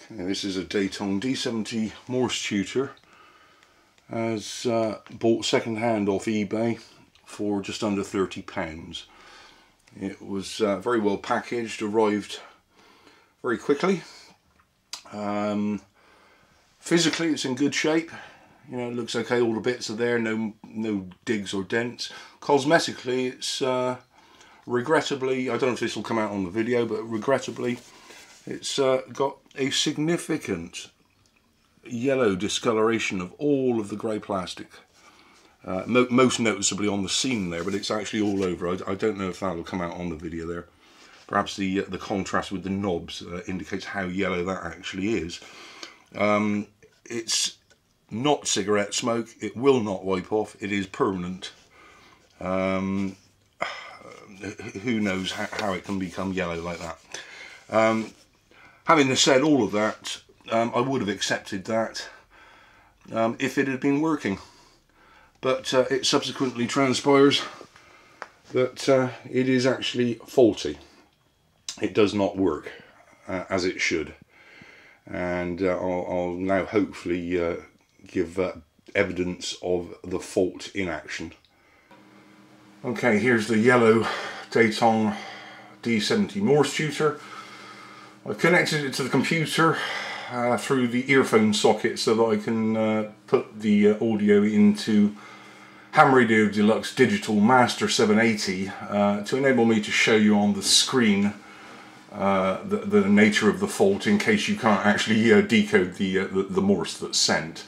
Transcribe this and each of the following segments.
Okay, this is a Datong D70 Morse Tutor, as bought second hand off eBay for just under £30. It was very well packaged, arrived very quickly. Physically it's in good shape, you know, it looks okay, all the bits are there, no digs or dents. Cosmetically it's regrettably, I don't know if this will come out on the video, but regrettably it's got a significant yellow discoloration of all of the grey plastic. Most noticeably on the seam there, but it's actually all over. I don't know if that'll come out on the video there. Perhaps the contrast with the knobs indicates how yellow that actually is. It's not cigarette smoke. It will not wipe off. It is permanent. Who knows how it can become yellow like that. Having said all of that, I would have accepted that if it had been working. But it subsequently transpires that it is actually faulty. It does not work as it should. And I'll now hopefully give evidence of the fault in action. Okay, here's the yellow Datong D70 Morse Tutor. I've connected it to the computer through the earphone socket so that I can put the audio into Ham Radio Deluxe Digital Master 780 to enable me to show you on the screen the nature of the fault in case you can't actually decode the Morse that's sent.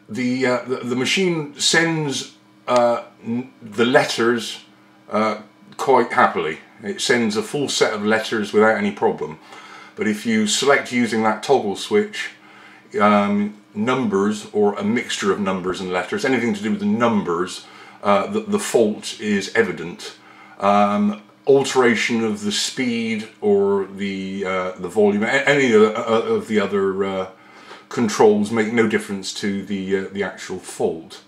The machine sends the letters quite happily. It sends a full set of letters without any problem. But if you select using that toggle switch, numbers or a mixture of numbers and letters, anything to do with the numbers, the fault is evident. Alteration of the speed or the volume, any of the other controls make no difference to the actual fault.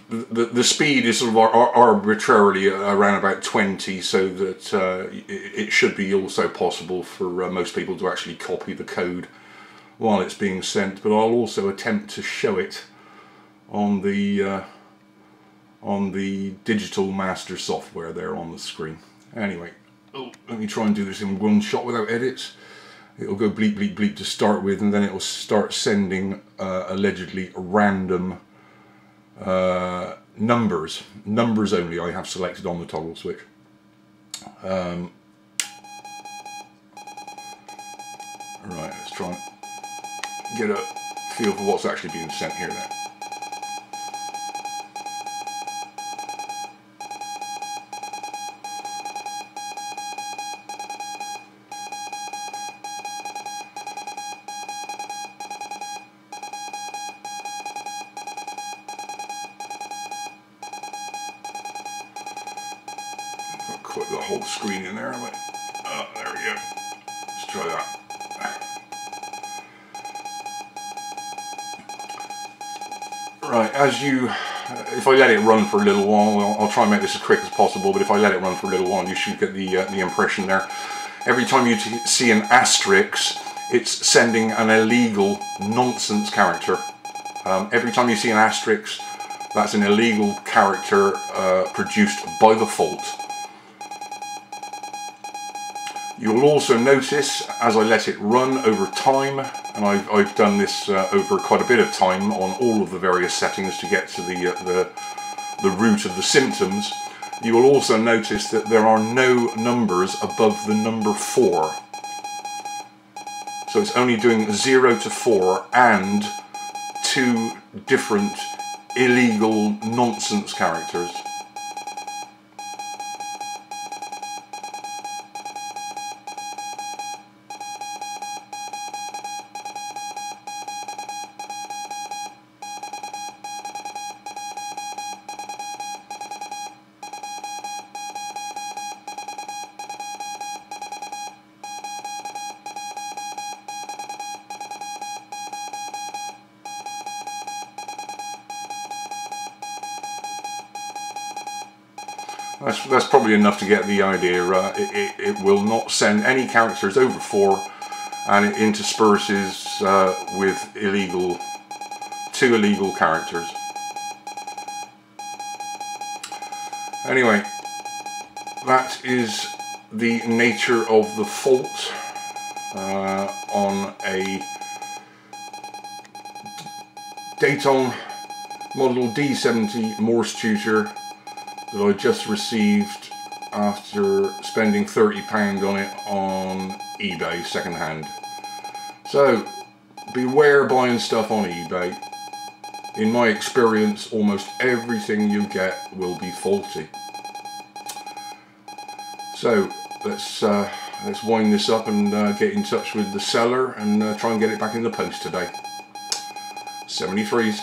The speed is sort of arbitrarily around about 20, so that it should be also possible for most people to actually copy the code while it's being sent. But I'll also attempt to show it on the digital master software there on the screen. Anyway, let me try and do this in one shot without edits. It'll go bleep bleep bleep to start with, and then it will start sending allegedly random numbers only I have selected on the toggle switch. Right, let's try and get a feel for what's actually being sent here then. Put the whole screen in there. Oh, there we go. Let's try that. Right, if I let it run for a little while, I'll try and make this as quick as possible, but if I let it run for a little while, you should get the impression there. Every time you see an asterisk, it's sending an illegal nonsense character. Every time you see an asterisk, that's an illegal character produced by the fault. You will also notice, as I let it run over time, and I've done this over quite a bit of time on all of the various settings to get to the root of the symptoms, you will also notice that there are no numbers above the number 4. So it's only doing 0 to 4 and 2 different illegal nonsense characters. That's probably enough to get the idea. It will not send any characters over 4, and it intersperses with two illegal characters. Anyway, that is the nature of the fault on a Datong model D70 Morse Tutor that I just received after spending £30 on it on eBay second hand. So beware buying stuff on eBay. In my experience, almost everything you get will be faulty. So let's wind this up and get in touch with the seller and try and get it back in the post today. 73s.